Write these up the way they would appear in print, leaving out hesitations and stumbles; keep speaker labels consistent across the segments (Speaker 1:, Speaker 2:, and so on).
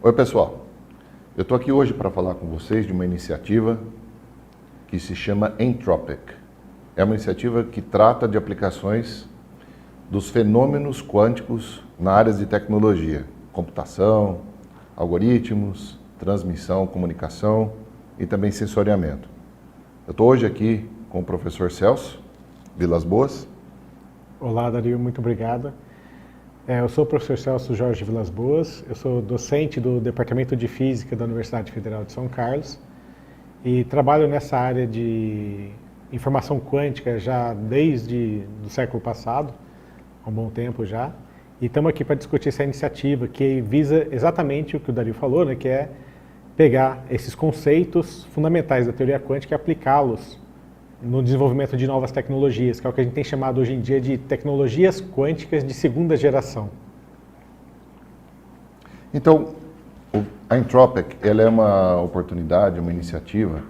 Speaker 1: Oi pessoal, eu estou aqui hoje para falar com vocês de uma iniciativa que se chama Entropic. É uma iniciativa que trata de aplicações dos fenômenos quânticos na área de tecnologia, computação, algoritmos, transmissão, comunicação e também sensoriamento. Eu estou hoje aqui com o professor Celso Vilas Boas.
Speaker 2: Olá, Dario, muito obrigado. Eu sou o professor Celso Jorge Vilas Boas, eu sou docente do Departamento de Física da Universidade Federal de São Carlos e trabalho nessa área de informação quântica já desde o século passado, há um bom tempo já, e estamos aqui para discutir essa iniciativa que visa exatamente o que o Dario falou, né, que é pegar esses conceitos fundamentais da teoria quântica e aplicá-los no desenvolvimento de novas tecnologias, que é o que a gente tem chamado hoje em dia de tecnologias quânticas de segunda geração.
Speaker 1: Então, a Entropic ela é uma oportunidade, uma iniciativa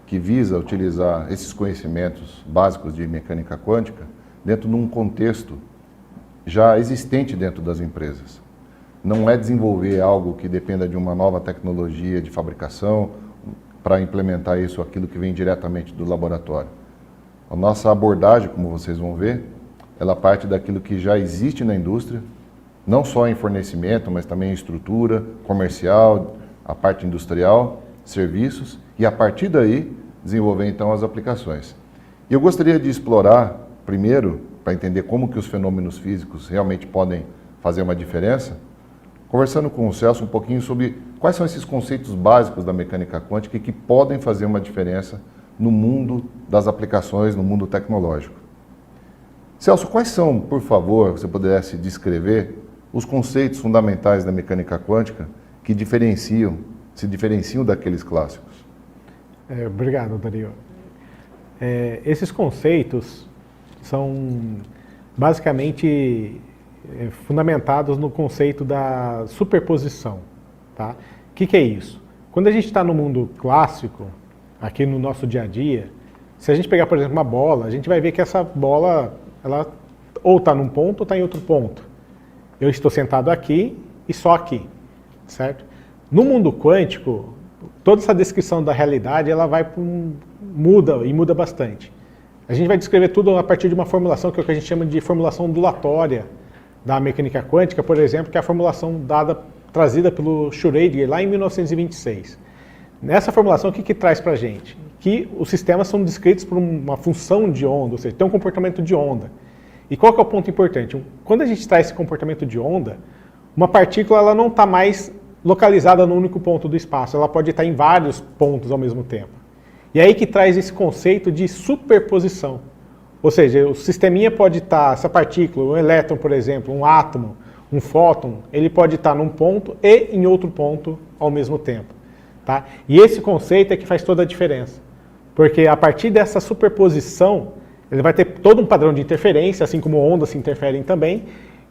Speaker 1: que visa utilizar esses conhecimentos básicos de mecânica quântica dentro de um contexto já existente dentro das empresas. Não é desenvolver algo que dependa de uma nova tecnologia de fabricação para implementar isso, aquilo que vem diretamente do laboratório. A nossa abordagem, como vocês vão ver, ela parte daquilo que já existe na indústria, não só em fornecimento, mas também em estrutura comercial, a parte industrial, serviços, e a partir daí desenvolver então as aplicações. E eu gostaria de explorar, primeiro, para entender como que os fenômenos físicos realmente podem fazer uma diferença, conversando com o Celso um pouquinho sobre quais são esses conceitos básicos da mecânica quântica e que podem fazer uma diferença no mundo das aplicações, no mundo tecnológico. Celso, quais são, por favor, você pudesse descrever os conceitos fundamentais da mecânica quântica que se diferenciam daqueles clássicos?
Speaker 2: Obrigado, Dario. Esses conceitos são basicamente fundamentados no conceito da superposição. Tá? O que é isso? Quando a gente está no mundo clássico, aqui no nosso dia a dia, se a gente pegar, por exemplo, uma bola, a gente vai ver que essa bola ela ou está num ponto ou está em outro ponto. Eu estou sentado aqui e só aqui, certo? No mundo quântico, toda essa descrição da realidade ela vai muda bastante. A gente vai descrever tudo a partir de uma formulação que é o que a gente chama de formulação ondulatória da mecânica quântica, por exemplo, que é a formulação trazida pelo Schrödinger lá em 1926. Nessa formulação, o que traz para a gente? Que os sistemas são descritos por uma função de onda, ou seja, tem um comportamento de onda. E qual que é o ponto importante? Quando a gente traz esse comportamento de onda, uma partícula ela não está mais localizada no único ponto do espaço, ela pode estar em vários pontos ao mesmo tempo. E é aí que traz esse conceito de superposição. Ou seja, o sisteminha pode estar, essa partícula, um elétron, por exemplo, um átomo, um fóton, ele pode estar num ponto e em outro ponto ao mesmo tempo. Tá? E esse conceito é que faz toda a diferença. Porque a partir dessa superposição, ele vai ter todo um padrão de interferência, assim como ondas se interferem também.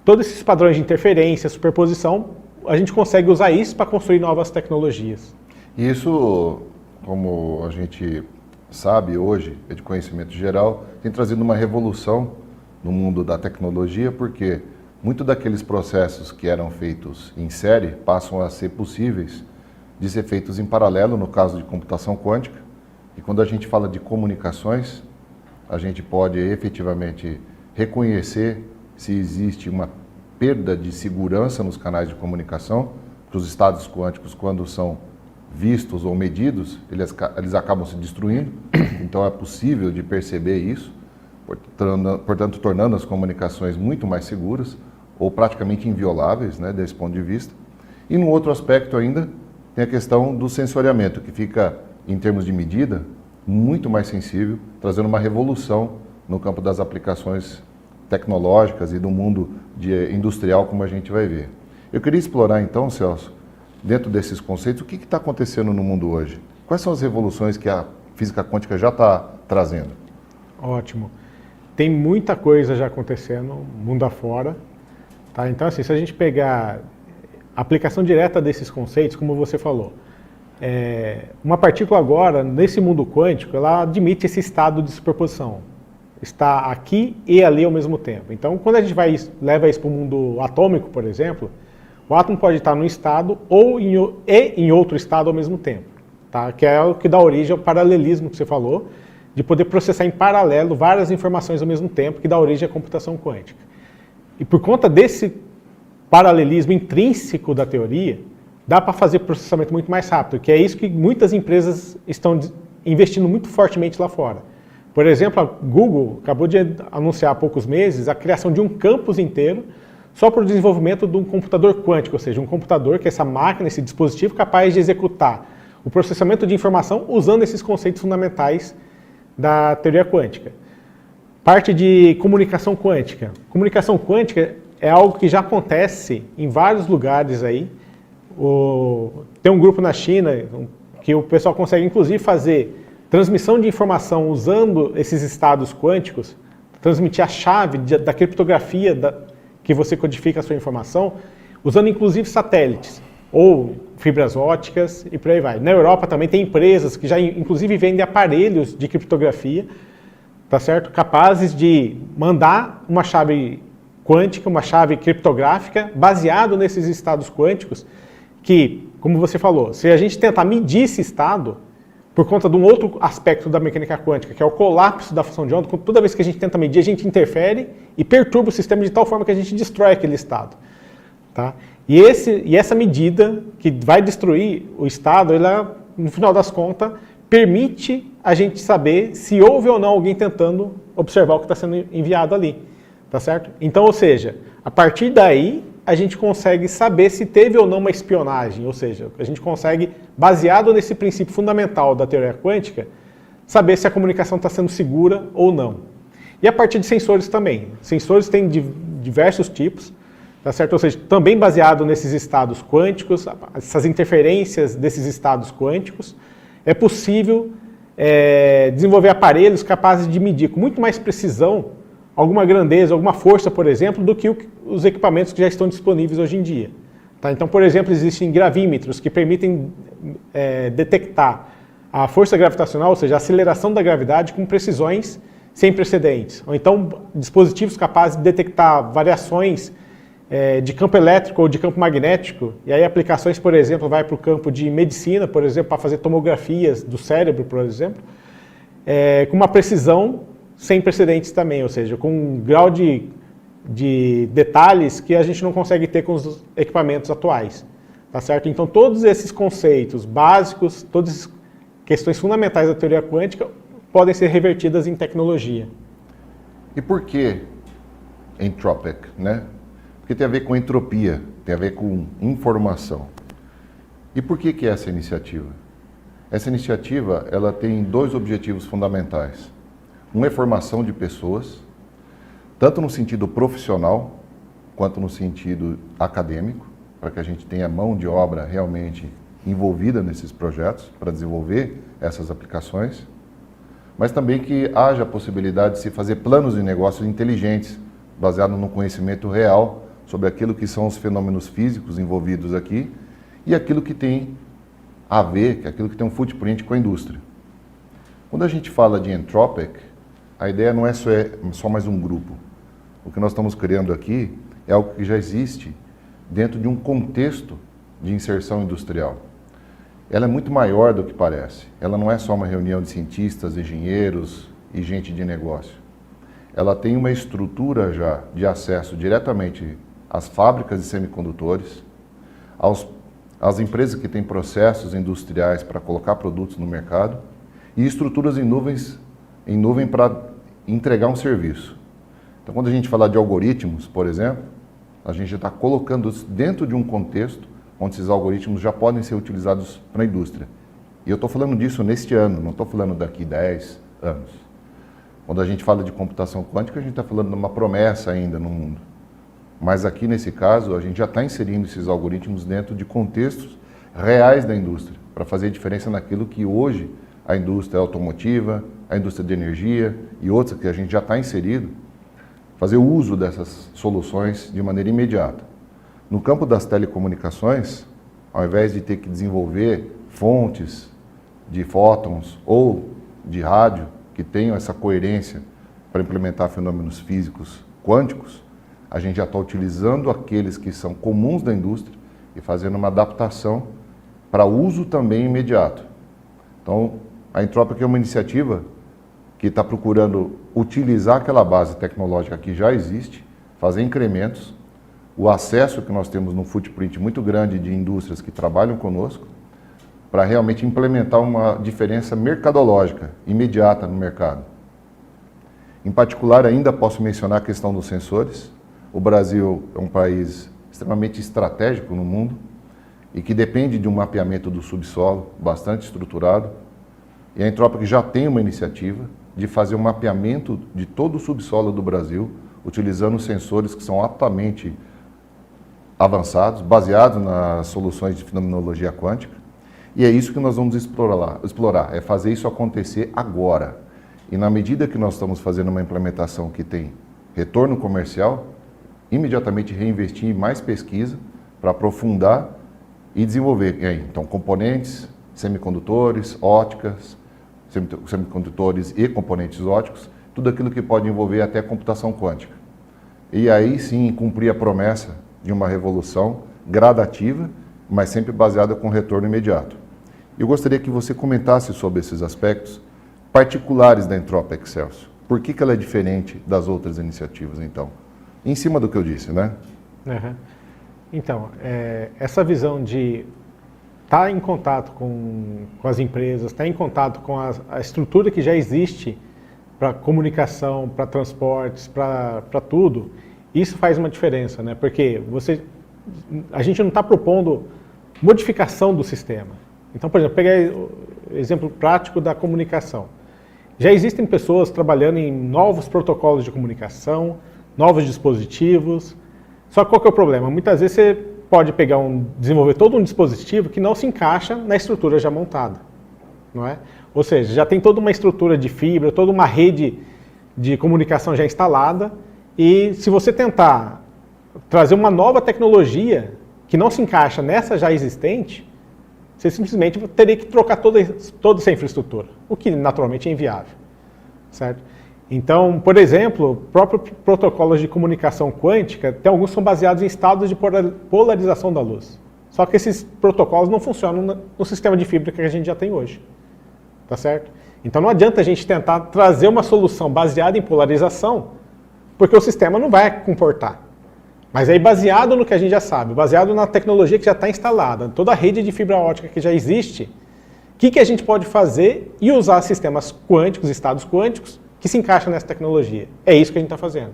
Speaker 2: Todos esses padrões de interferência, superposição, a gente consegue usar isso para construir novas tecnologias.
Speaker 1: Isso, como a gente sabe hoje, é de conhecimento geral, tem trazido uma revolução no mundo da tecnologia, porque muitos daqueles processos que eram feitos em série passam a ser possíveis de ser feitos em paralelo, no caso de computação quântica. E quando a gente fala de comunicações, a gente pode efetivamente reconhecer se existe uma perda de segurança nos canais de comunicação, que os estados quânticos, quando são vistos ou medidos, eles acabam se destruindo, então é possível de perceber isso, portanto tornando as comunicações muito mais seguras ou praticamente invioláveis, né, desse ponto de vista. E num outro aspecto ainda, tem a questão do sensoriamento, que fica, em termos de medida, muito mais sensível, trazendo uma revolução no campo das aplicações tecnológicas e do mundo industrial, como a gente vai ver. Eu queria explorar então, Celso, dentro desses conceitos, o que está acontecendo no mundo hoje? Quais são as revoluções que a física quântica já está trazendo?
Speaker 2: Ótimo. Tem muita coisa já acontecendo, mundo afora. Tá? Então, assim, se a gente pegar a aplicação direta desses conceitos, como você falou, uma partícula agora, nesse mundo quântico, ela admite esse estado de superposição. Está aqui e ali ao mesmo tempo. Então, quando a gente leva isso para o mundo atômico, por exemplo, O átomo pode estar num estado em outro estado ao mesmo tempo, tá? Que é o que dá origem ao paralelismo que você falou, de poder processar em paralelo várias informações ao mesmo tempo, que dá origem à computação quântica. E por conta desse paralelismo intrínseco da teoria, dá para fazer processamento muito mais rápido, que é isso que muitas empresas estão investindo muito fortemente lá fora. Por exemplo, a Google acabou de anunciar há poucos meses a criação de um campus inteiro só para o desenvolvimento de um computador quântico, ou seja, um computador que é essa máquina, esse dispositivo capaz de executar o processamento de informação usando esses conceitos fundamentais da teoria quântica. Parte de comunicação quântica. Comunicação quântica é algo que já acontece em vários lugares aí. Tem um grupo na China que o pessoal consegue inclusive fazer transmissão de informação usando esses estados quânticos, transmitir a chave da criptografia que você codifica a sua informação, usando inclusive satélites ou fibras óticas e por aí vai. Na Europa também tem empresas que já inclusive vendem aparelhos de criptografia, tá certo? Capazes de mandar uma chave quântica, uma chave criptográfica baseado nesses estados quânticos que, como você falou, se a gente tentar medir esse estado, por conta de um outro aspecto da mecânica quântica, que é o colapso da função de onda, toda vez que a gente tenta medir, a gente interfere e perturba o sistema de tal forma que a gente destrói aquele estado. Tá? E essa medida, que vai destruir o estado, ela, no final das contas, permite a gente saber se houve ou não alguém tentando observar o que está sendo enviado ali. Tá certo? Então, ou seja, a partir daí, a gente consegue saber se teve ou não uma espionagem, ou seja, a gente consegue, baseado nesse princípio fundamental da teoria quântica, saber se a comunicação está sendo segura ou não. E a partir de sensores também. Sensores têm diversos tipos, tá certo? Ou seja, também baseado nesses estados quânticos, essas interferências desses estados quânticos, é possível desenvolver aparelhos capazes de medir com muito mais precisão alguma grandeza, alguma força, por exemplo, do que os equipamentos que já estão disponíveis hoje em dia. Tá? Então, por exemplo, existem gravímetros que permitem detectar a força gravitacional, ou seja, a aceleração da gravidade com precisões sem precedentes. Ou então, dispositivos capazes de detectar variações de campo elétrico ou de campo magnético, e aí aplicações, por exemplo, vai para o campo de medicina, por exemplo, para fazer tomografias do cérebro, por exemplo, com uma precisão sem precedentes também, ou seja, com um grau de detalhes que a gente não consegue ter com os equipamentos atuais, tá certo? Então, todos esses conceitos básicos, todas as questões fundamentais da teoria quântica podem ser revertidas em tecnologia.
Speaker 1: E por que entropic, né? Porque tem a ver com entropia, tem a ver com informação. E por que é essa iniciativa? Essa iniciativa, ela tem dois objetivos fundamentais. Um é formação de pessoas, tanto no sentido profissional, quanto no sentido acadêmico, para que a gente tenha mão de obra realmente envolvida nesses projetos, para desenvolver essas aplicações, mas também que haja a possibilidade de se fazer planos de negócios inteligentes, baseados no conhecimento real sobre aquilo que são os fenômenos físicos envolvidos aqui e aquilo que tem a ver, aquilo que tem um footprint com a indústria. Quando a gente fala de entropic, a ideia não é só mais um grupo. O que nós estamos criando aqui é algo que já existe dentro de um contexto de inserção industrial. Ela é muito maior do que parece. Ela não é só uma reunião de cientistas, engenheiros e gente de negócio. Ela tem uma estrutura já de acesso diretamente às fábricas de semicondutores, às empresas que têm processos industriais para colocar produtos no mercado e estruturas em nuvem para entregar um serviço. Então, quando a gente fala de algoritmos, por exemplo, a gente já está colocando isso dentro de um contexto onde esses algoritmos já podem ser utilizados para a indústria. E eu estou falando disso neste ano, não estou falando daqui 10 anos. Quando a gente fala de computação quântica, a gente está falando de uma promessa ainda no mundo. Mas aqui, nesse caso, a gente já está inserindo esses algoritmos dentro de contextos reais da indústria, para fazer diferença naquilo que hoje a indústria automotiva, a indústria de energia e outras que a gente já está inserido, fazer uso dessas soluções de maneira imediata. No campo das telecomunicações, ao invés de ter que desenvolver fontes de fótons ou de rádio que tenham essa coerência para implementar fenômenos físicos quânticos, a gente já está utilizando aqueles que são comuns da indústria e fazendo uma adaptação para uso também imediato. Então, a Entrópica é uma iniciativa que está procurando utilizar aquela base tecnológica que já existe, fazer incrementos, o acesso que nós temos num footprint muito grande de indústrias que trabalham conosco, para realmente implementar uma diferença mercadológica imediata no mercado. Em particular, ainda posso mencionar a questão dos sensores. O Brasil é um país extremamente estratégico no mundo e que depende de um mapeamento do subsolo bastante estruturado. E a Entrópica já tem uma iniciativa de fazer um mapeamento de todo o subsolo do Brasil, utilizando sensores que são altamente avançados, baseados nas soluções de fenomenologia quântica. E é isso que nós vamos explorar, é fazer isso acontecer agora. E na medida que nós estamos fazendo uma implementação que tem retorno comercial, imediatamente reinvestir em mais pesquisa para aprofundar e desenvolver. Então, componentes, semicondutores, óticas, semicondutores e componentes óticos, tudo aquilo que pode envolver até computação quântica. E aí sim cumprir a promessa de uma revolução gradativa, mas sempre baseada com retorno imediato. Eu gostaria que você comentasse sobre esses aspectos particulares da Entrópica Excelsior. Por que ela é diferente das outras iniciativas, então? Em cima do que eu disse, né?
Speaker 2: Uhum. Então, essa visão de estar em contato com as empresas, estar em contato com a estrutura que já existe para comunicação, para transportes, para tudo, isso faz uma diferença, né? Porque a gente não está propondo modificação do sistema. Então, por exemplo, pegar o exemplo prático da comunicação. Já existem pessoas trabalhando em novos protocolos de comunicação, novos dispositivos. Só que qual que é o problema? Muitas vezes você pode desenvolver todo um dispositivo que não se encaixa na estrutura já montada, não é? Ou seja, já tem toda uma estrutura de fibra, toda uma rede de comunicação já instalada, e se você tentar trazer uma nova tecnologia que não se encaixa nessa já existente, você simplesmente teria que trocar toda essa infraestrutura, o que naturalmente é inviável, certo? Então, por exemplo, próprios protocolos de comunicação quântica, alguns são baseados em estados de polarização da luz. Só que esses protocolos não funcionam no sistema de fibra que a gente já tem hoje, tá certo? Então não adianta a gente tentar trazer uma solução baseada em polarização, porque o sistema não vai comportar. Mas aí baseado no que a gente já sabe, baseado na tecnologia que já está instalada, toda a rede de fibra ótica que já existe, o que a gente pode fazer e usar sistemas quânticos, estados quânticos, que se encaixam nessa tecnologia. É isso que a gente está fazendo.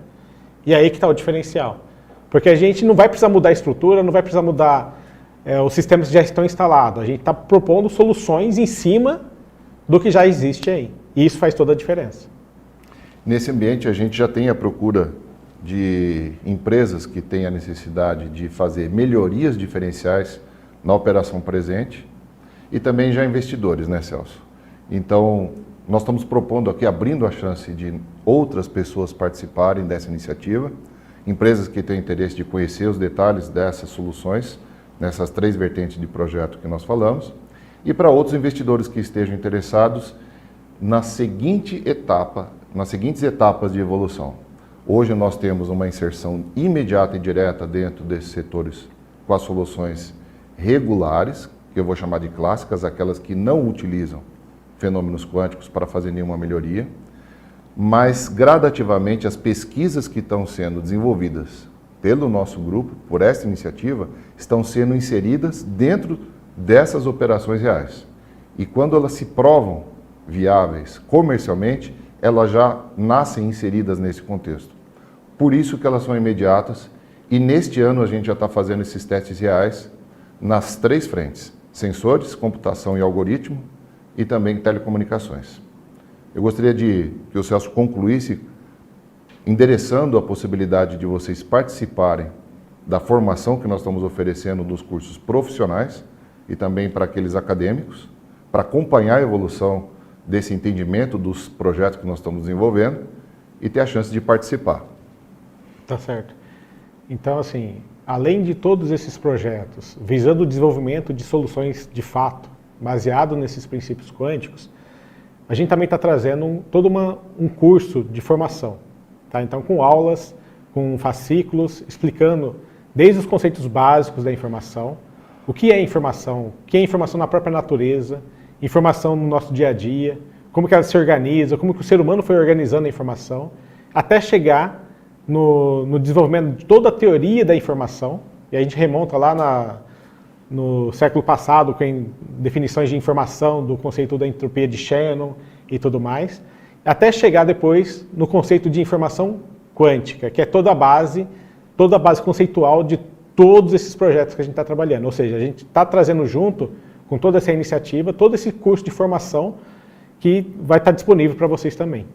Speaker 2: E é aí que está o diferencial. Porque a gente não vai precisar mudar a estrutura, não vai precisar mudar os sistemas que já estão instalados. A gente está propondo soluções em cima do que já existe aí. E isso faz toda a diferença.
Speaker 1: Nesse ambiente, a gente já tem a procura de empresas que têm a necessidade de fazer melhorias diferenciais na operação presente e também já investidores, né, Celso? Então, nós estamos propondo aqui, abrindo a chance de outras pessoas participarem dessa iniciativa, empresas que têm interesse de conhecer os detalhes dessas soluções, nessas 3 vertentes de projeto que nós falamos, e para outros investidores que estejam interessados nas seguintes etapas de evolução. Hoje nós temos uma inserção imediata e direta dentro desses setores com as soluções regulares, que eu vou chamar de clássicas, aquelas que não utilizam fenômenos quânticos para fazer nenhuma melhoria, mas gradativamente as pesquisas que estão sendo desenvolvidas pelo nosso grupo, por esta iniciativa, estão sendo inseridas dentro dessas operações reais. E quando elas se provam viáveis comercialmente, elas já nascem inseridas nesse contexto. Por isso que elas são imediatas, e neste ano a gente já está fazendo esses testes reais nas 3 frentes: sensores, computação e algoritmo, e também telecomunicações. Eu gostaria que o Celso concluísse endereçando a possibilidade de vocês participarem da formação que nós estamos oferecendo nos cursos profissionais e também para aqueles acadêmicos, para acompanhar a evolução desse entendimento dos projetos que nós estamos desenvolvendo e ter a chance de participar.
Speaker 2: Tá certo. Então, assim, além de todos esses projetos, visando o desenvolvimento de soluções de fato, baseado nesses princípios quânticos, a gente também está trazendo todo um curso de formação, tá? Então, com aulas com fascículos, explicando desde os conceitos básicos da informação, o que é informação na própria natureza, informação no nosso dia a dia, como que ela se organiza, como que o ser humano foi organizando a informação, até chegar no desenvolvimento de toda a teoria da informação, e a gente remonta lá no século passado, com definições de informação, do conceito da entropia de Shannon e tudo mais, até chegar depois no conceito de informação quântica, que é toda a base conceitual de todos esses projetos que a gente está trabalhando. Ou seja, a gente está trazendo junto, com toda essa iniciativa, todo esse curso de formação que vai estar disponível para vocês também.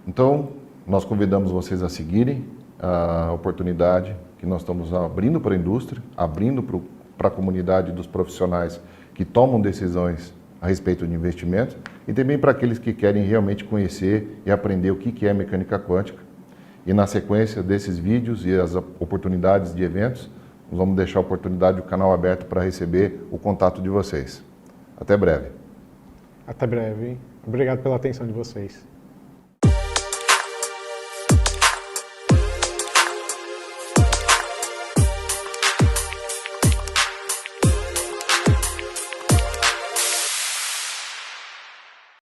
Speaker 1: Então, nós convidamos vocês a seguirem a oportunidade que nós estamos abrindo para a indústria, abrindo para a comunidade dos profissionais que tomam decisões a respeito de investimentos e também para aqueles que querem realmente conhecer e aprender o que é mecânica quântica. E na sequência desses vídeos e as oportunidades de eventos, nós vamos deixar a oportunidade do canal aberto para receber o contato de vocês. Até breve.
Speaker 2: Até breve. Obrigado pela atenção de vocês.